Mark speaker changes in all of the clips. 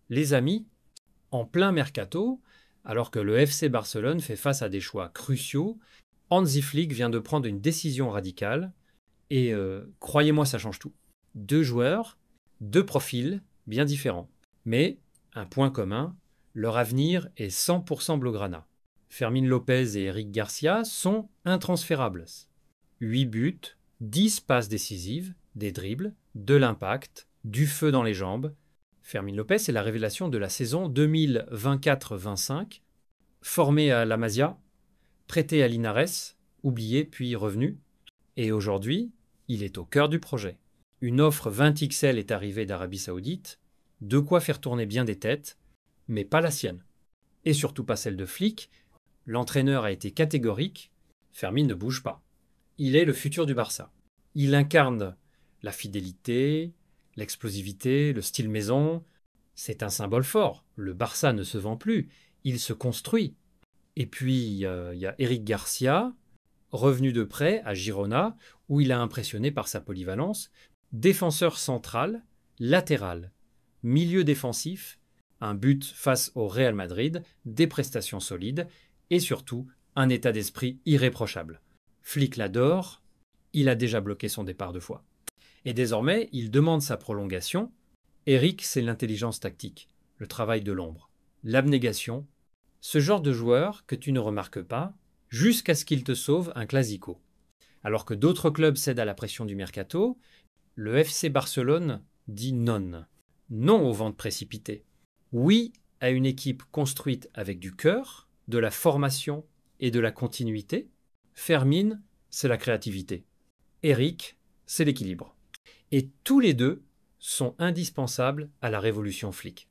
Speaker 1: Les amis, en plein mercato, alors que le FC Barcelone fait face à des choix cruciaux, Hansi Flick vient de prendre une décision radicale et croyez-moi, ça change tout. Deux joueurs, deux profils bien différents. Mais un point commun, leur avenir est 100% Blaugrana. Fermín López et Eric Garcia sont intransférables. 8 buts, 10 passes décisives, des dribbles, de l'impact, du feu dans les jambes. Fermín López est la révélation de la saison 2024-25, formé à la Masia, prêté à Linares, oublié puis revenu. Et aujourd'hui, il est au cœur du projet. Une offre 20XL est arrivée d'Arabie Saoudite, de quoi faire tourner bien des têtes, mais pas la sienne. Et surtout pas celle de Flick. L'entraîneur a été catégorique, Fermín ne bouge pas. Il est le futur du Barça. Il incarne la fidélité, l'explosivité, le style maison. C'est un symbole fort. Le Barça ne se vend plus, il se construit. Et puis, il y a Eric Garcia, revenu de prêt à Girona, où il a impressionné par sa polyvalence. Défenseur central, latéral, milieu défensif, un but face au Real Madrid, des prestations solides et surtout un état d'esprit irréprochable. Flick l'adore, il a déjà bloqué son départ 2 fois. Et désormais, il demande sa prolongation. Eric, c'est l'intelligence tactique, le travail de l'ombre, l'abnégation, ce genre de joueur que tu ne remarques pas jusqu'à ce qu'il te sauve un classico. Alors que d'autres clubs cèdent à la pression du mercato, le FC Barcelone dit non. Non aux ventes précipitées. Oui à une équipe construite avec du cœur, de la formation et de la continuité. Fermín, c'est la créativité. Eric, c'est l'équilibre. Et tous les deux sont indispensables à la révolution Flick.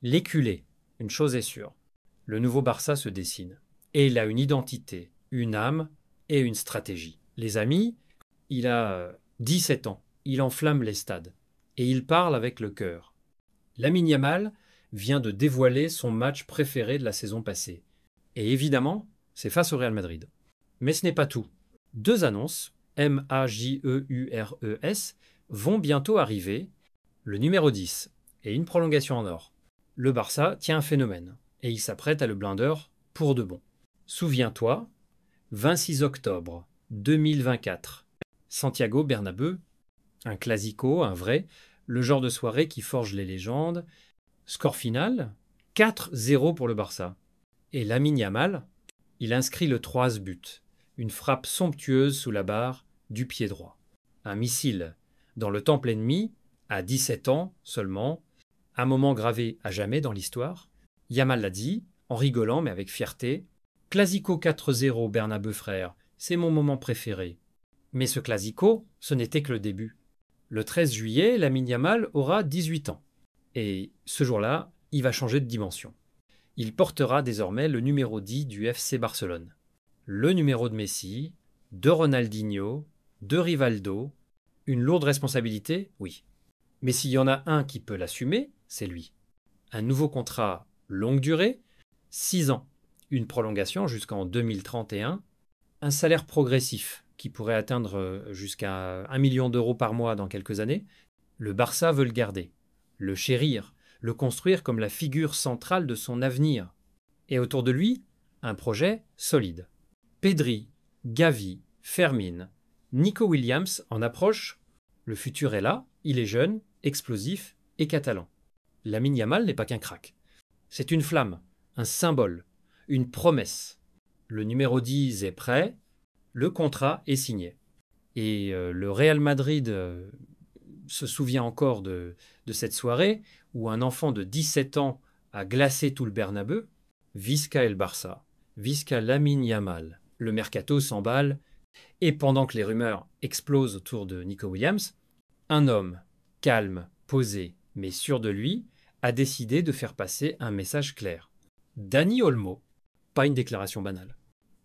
Speaker 1: L'éculé, une chose est sûre, le nouveau Barça se dessine. Et il a une identité, une âme et une stratégie. Les amis, il a 17 ans, il enflamme les stades. Et il parle avec le cœur. Lamine Yamal vient de dévoiler son match préféré de la saison passée. Et évidemment, c'est face au Real Madrid. Mais ce n'est pas tout. 2 annonces, Majeures, vont bientôt arriver. Le numéro 10 et une prolongation en or. Le Barça tient un phénomène et il s'apprête à le blinder pour de bon. Souviens-toi, 26 octobre 2024, Santiago Bernabéu, un classico, un vrai, le genre de soirée qui forge les légendes. Score final, 4-0 pour le Barça. Et Lamine Yamal, il inscrit le 3 but, une frappe somptueuse sous la barre du pied droit. Un missile dans le temple ennemi, à 17 ans seulement, un moment gravé à jamais dans l'histoire. Yamal l'a dit, en rigolant mais avec fierté. Classico 4-0 Bernabéu frère, c'est mon moment préféré. Mais ce classico, ce n'était que le début. Le 13 juillet, Lamine Yamal aura 18 ans. Et ce jour-là, il va changer de dimension. Il portera désormais le numéro 10 du FC Barcelone. Le numéro de Messi, de Ronaldinho, de Rivaldo. Une lourde responsabilité, oui. Mais s'il y en a un qui peut l'assumer, c'est lui. Un nouveau contrat longue durée, 6 ans, une prolongation jusqu'en 2031, un salaire progressif qui pourrait atteindre jusqu'à 1 million d'euros par mois dans quelques années. Le Barça veut le garder, le chérir, le construire comme la figure centrale de son avenir. Et autour de lui, un projet solide. Pedri, Gavi, Fermín, Nico Williams en approche. Le futur est là, il est jeune, explosif et catalan. Lamine Yamal n'est pas qu'un crack. C'est une flamme, un symbole, une promesse. Le numéro 10 est prêt, le contrat est signé. Et le Real Madrid se souvient encore de cette soirée où un enfant de 17 ans a glacé tout le Bernabéu. Visca el Barça, Visca Lamine Yamal. Le mercato s'emballe et pendant que les rumeurs explosent autour de Nico Williams, un homme calme, posé, mais sûr de lui, a décidé de faire passer un message clair. Dani Olmo, pas une déclaration banale,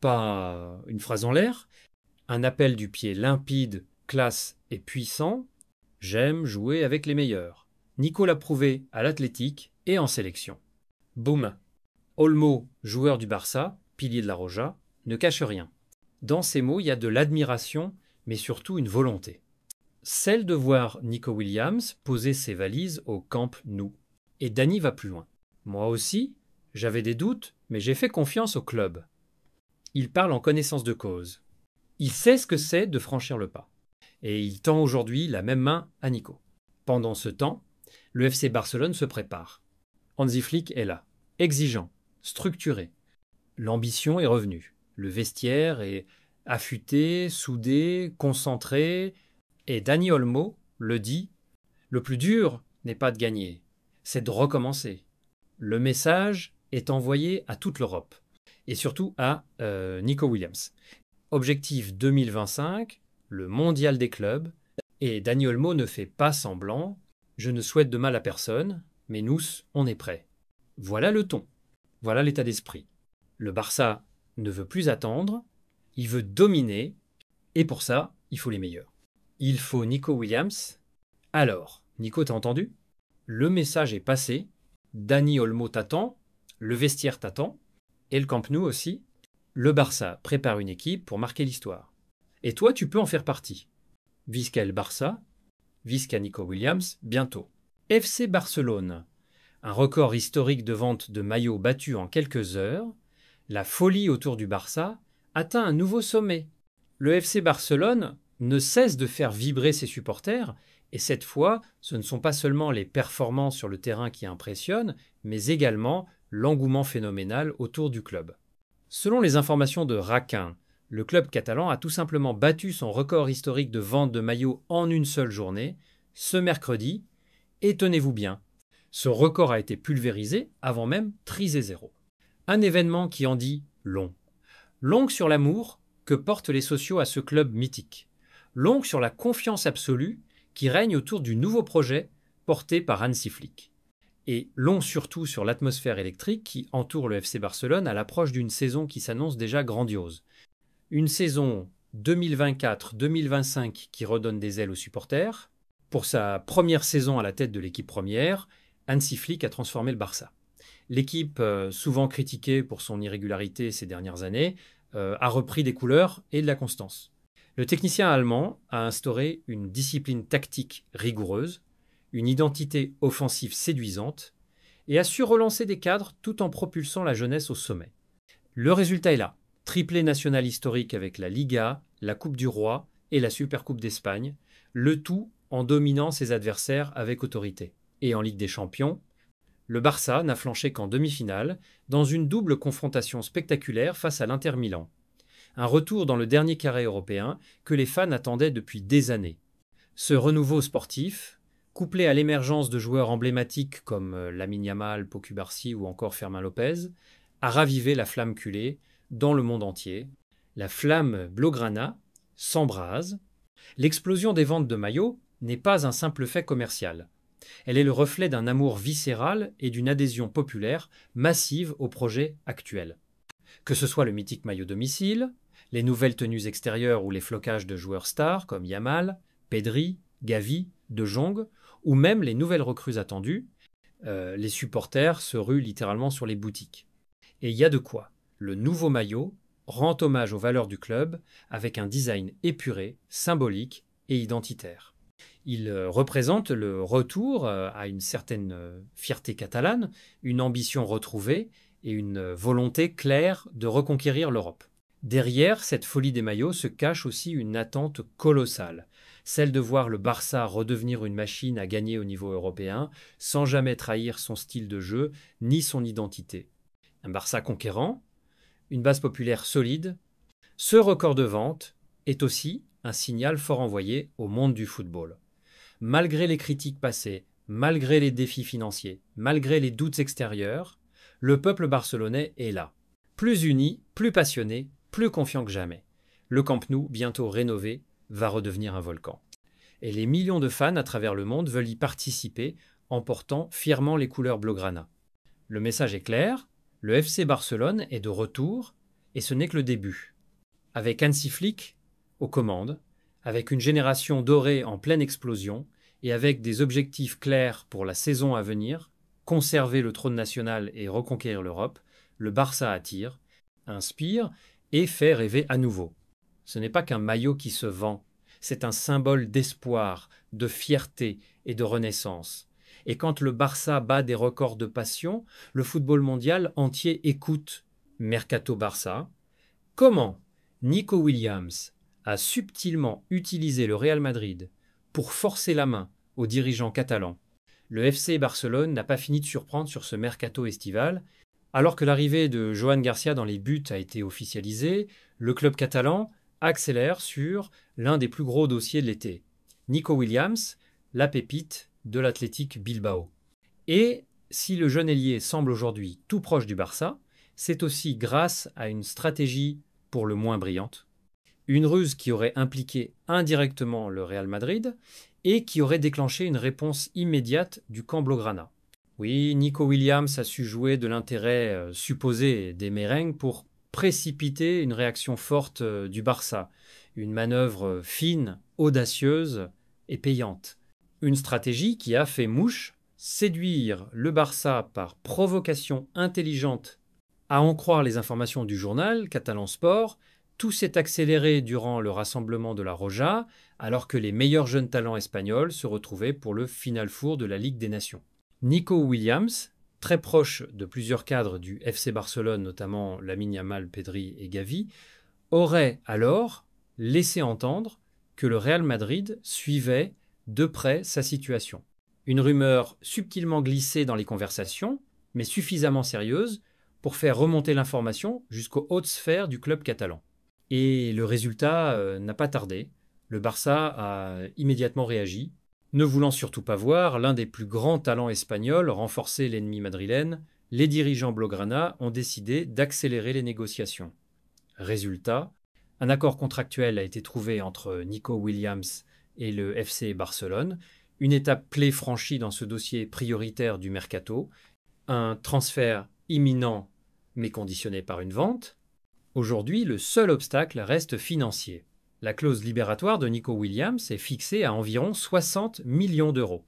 Speaker 1: pas une phrase en l'air, un appel du pied limpide, classe et puissant. J'aime jouer avec les meilleurs. Nico l'a prouvé à l'Athletic et en sélection. Boum. Olmo, joueur du Barça, pilier de la Roja, ne cache rien. Dans ces mots, il y a de l'admiration, mais surtout une volonté. Celle de voir Nico Williams poser ses valises au Camp Nou. Et Dany va plus loin. Moi aussi, j'avais des doutes, mais j'ai fait confiance au club. Il parle en connaissance de cause. Il sait ce que c'est de franchir le pas. Et il tend aujourd'hui la même main à Nico. Pendant ce temps, le FC Barcelone se prépare. Hansi Flick est là, exigeant, structuré. L'ambition est revenue. Le vestiaire est affûté, soudé, concentré. Et Dani Olmo le dit, le plus dur n'est pas de gagner, c'est de recommencer. Le message est envoyé à toute l'Europe et surtout à Nico Williams. Objectif 2025, le mondial des clubs. Et Dani Olmo ne fait pas semblant. Je ne souhaite de mal à personne, mais nous, on est prêts. Voilà le ton. Voilà l'état d'esprit. Le Barça ne veut plus attendre. Il veut dominer. Et pour ça, il faut les meilleurs. Il faut Nico Williams. Alors, Nico, t'as entendu? Le message est passé. Dani Olmo t'attend. Le vestiaire t'attend. Et le Camp Nou aussi. Le Barça prépare une équipe pour marquer l'histoire. Et toi, tu peux en faire partie. Visca el Barça, Visca Nico Williams, bientôt. FC Barcelone, un record historique de vente de maillots battu en quelques heures. La folie autour du Barça atteint un nouveau sommet. Le FC Barcelone ne cesse de faire vibrer ses supporters, et cette fois, ce ne sont pas seulement les performances sur le terrain qui impressionnent, mais également l'engouement phénoménal autour du club. Selon les informations de Raquin, le club catalan a tout simplement battu son record historique de vente de maillots en une seule journée, ce mercredi, et tenez-vous bien, ce record a été pulvérisé avant même Trisé 0. Un événement qui en dit long. Long sur l'amour que portent les sociaux à ce club mythique. Long sur la confiance absolue qui règne autour du nouveau projet porté par Hansi Flick. Et long surtout sur l'atmosphère électrique qui entoure le FC Barcelone à l'approche d'une saison qui s'annonce déjà grandiose. Une saison 2024-2025 qui redonne des ailes aux supporters. Pour sa première saison à la tête de l'équipe première, Hansi Flick a transformé le Barça. L'équipe, souvent critiquée pour son irrégularité ces dernières années, a repris des couleurs et de la constance. Le technicien allemand a instauré une discipline tactique rigoureuse, une identité offensive séduisante et a su relancer des cadres tout en propulsant la jeunesse au sommet. Le résultat est là. Triplé national historique avec la Liga, la Coupe du Roi et la Supercoupe d'Espagne, le tout en dominant ses adversaires avec autorité. Et en Ligue des Champions, le Barça n'a flanché qu'en demi-finale, dans une double confrontation spectaculaire face à l'Inter Milan. Un retour dans le dernier carré européen que les fans attendaient depuis des années. Ce renouveau sportif, couplé à l'émergence de joueurs emblématiques comme Lamine Yamal, Pau Cubarsí ou encore Fermin Lopez, a ravivé la flamme culée dans le monde entier. La flamme blaugrana s'embrase. L'explosion des ventes de maillots n'est pas un simple fait commercial. Elle est le reflet d'un amour viscéral et d'une adhésion populaire massive au projet actuel. Que ce soit le mythique maillot domicile, les nouvelles tenues extérieures ou les flocages de joueurs stars comme Yamal, Pedri, Gavi, De Jong, ou même les nouvelles recrues attendues, les supporters se ruent littéralement sur les boutiques. Et il y a de quoi. Le nouveau maillot rend hommage aux valeurs du club avec un design épuré, symbolique et identitaire. Il représente le retour à une certaine fierté catalane, une ambition retrouvée et une volonté claire de reconquérir l'Europe. Derrière cette folie des maillots se cache aussi une attente colossale, celle de voir le Barça redevenir une machine à gagner au niveau européen sans jamais trahir son style de jeu ni son identité. Un Barça conquérant, une base populaire solide. Ce record de vente est aussi un signal fort envoyé au monde du football. Malgré les critiques passées, malgré les défis financiers, malgré les doutes extérieurs, le peuple barcelonais est là. Plus uni, plus passionné, plus confiant que jamais. Le Camp Nou, bientôt rénové, va redevenir un volcan. Et les millions de fans à travers le monde veulent y participer en portant fièrement les couleurs blaugrana. Le message est clair, le FC Barcelone est de retour et ce n'est que le début. Avec Hansi Flick aux commandes, avec une génération dorée en pleine explosion et avec des objectifs clairs pour la saison à venir, conserver le trône national et reconquérir l'Europe, le Barça attire, inspire et fait rêver à nouveau. Ce n'est pas qu'un maillot qui se vend, c'est un symbole d'espoir, de fierté et de renaissance. Et quand le Barça bat des records de passion, le football mondial entier écoute Mercato Barça. Comment Nico Williams a subtilement utilisé le Real Madrid pour forcer la main aux dirigeants catalans. Le FC Barcelone n'a pas fini de surprendre sur ce mercato estival. Alors que l'arrivée de Joan Garcia dans les buts a été officialisée, le club catalan accélère sur l'un des plus gros dossiers de l'été. Nico Williams, la pépite de l'Athletic Bilbao. Et si le jeune ailier semble aujourd'hui tout proche du Barça, c'est aussi grâce à une stratégie pour le moins brillante. Une ruse qui aurait impliqué indirectement le Real Madrid et qui aurait déclenché une réponse immédiate du camp blaugrana. Oui, Nico Williams a su jouer de l'intérêt supposé des merengues pour précipiter une réaction forte du Barça. Une manœuvre fine, audacieuse et payante. Une stratégie qui a fait mouche, séduire le Barça par provocation intelligente. À en croire les informations du journal Catalan Sport, tout s'est accéléré durant le rassemblement de la Roja, alors que les meilleurs jeunes talents espagnols se retrouvaient pour le Final Four de la Ligue des Nations. Nico Williams, très proche de plusieurs cadres du FC Barcelone, notamment Lamine Yamal, Pedri et Gavi, aurait alors laissé entendre que le Real Madrid suivait de près sa situation. Une rumeur subtilement glissée dans les conversations, mais suffisamment sérieuse pour faire remonter l'information jusqu'aux hautes sphères du club catalan. Et le résultat n'a pas tardé. Le Barça a immédiatement réagi, ne voulant surtout pas voir l'un des plus grands talents espagnols renforcer l'ennemi madrilène. Les dirigeants blaugrana ont décidé d'accélérer les négociations. Résultat, un accord contractuel a été trouvé entre Nico Williams et le FC Barcelone, une étape clé franchie dans ce dossier prioritaire du mercato, un transfert imminent mais conditionné par une vente. Aujourd'hui, le seul obstacle reste financier. La clause libératoire de Nico Williams est fixée à environ 60 millions d'euros.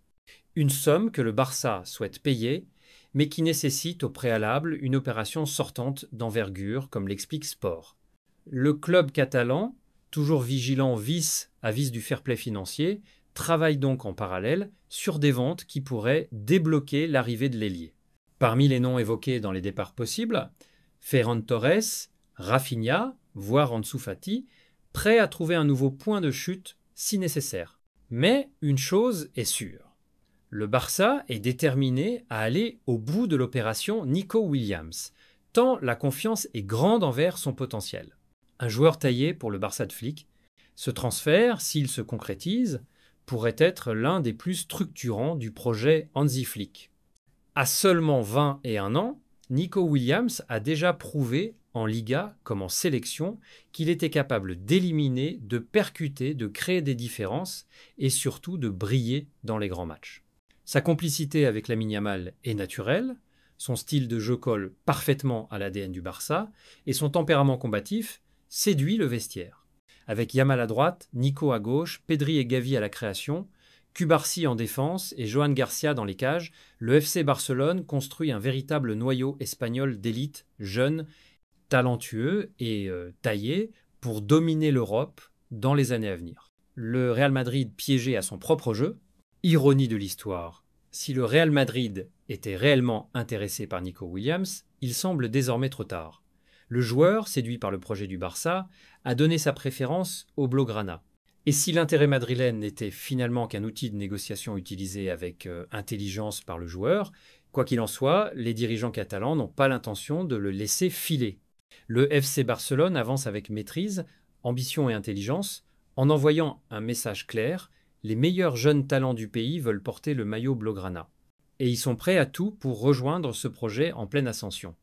Speaker 1: Une somme que le Barça souhaite payer, mais qui nécessite au préalable une opération sortante d'envergure, comme l'explique Sport. Le club catalan, toujours vigilant vice à vice du fair play financier, travaille donc en parallèle sur des ventes qui pourraient débloquer l'arrivée de l'ailier. Parmi les noms évoqués dans les départs possibles, Ferran Torres, Rafinha, voire Ansu Fati, prêts à trouver un nouveau point de chute si nécessaire. Mais une chose est sûre, le Barça est déterminé à aller au bout de l'opération Nico Williams, tant la confiance est grande envers son potentiel. Un joueur taillé pour le Barça de Flick, ce transfert, s'il se concrétise, pourrait être l'un des plus structurants du projet Hansi Flick. À seulement 21 ans, Nico Williams a déjà prouvé en Liga comme en sélection qu'il était capable d'éliminer, de percuter, de créer des différences et surtout de briller dans les grands matchs. Sa complicité avec Lamine Yamal est naturelle, son style de jeu colle parfaitement à l'ADN du Barça et son tempérament combatif séduit le vestiaire. Avec Yamal à droite, Nico à gauche, Pedri et Gavi à la création, Cubarsí en défense et Joan Garcia dans les cages, le FC Barcelone construit un véritable noyau espagnol d'élite, jeune, talentueux et taillé pour dominer l'Europe dans les années à venir. Le Real Madrid piégé à son propre jeu. Ironie de l'histoire, si le Real Madrid était réellement intéressé par Nico Williams, il semble désormais trop tard. Le joueur, séduit par le projet du Barça, a donné sa préférence au Blaugrana. Et si l'intérêt madrilène n'était finalement qu'un outil de négociation utilisé avec intelligence par le joueur, quoi qu'il en soit, les dirigeants catalans n'ont pas l'intention de le laisser filer. Le FC Barcelone avance avec maîtrise, ambition et intelligence, en envoyant un message clair: les meilleurs jeunes talents du pays veulent porter le maillot Blaugrana. Et ils sont prêts à tout pour rejoindre ce projet en pleine ascension.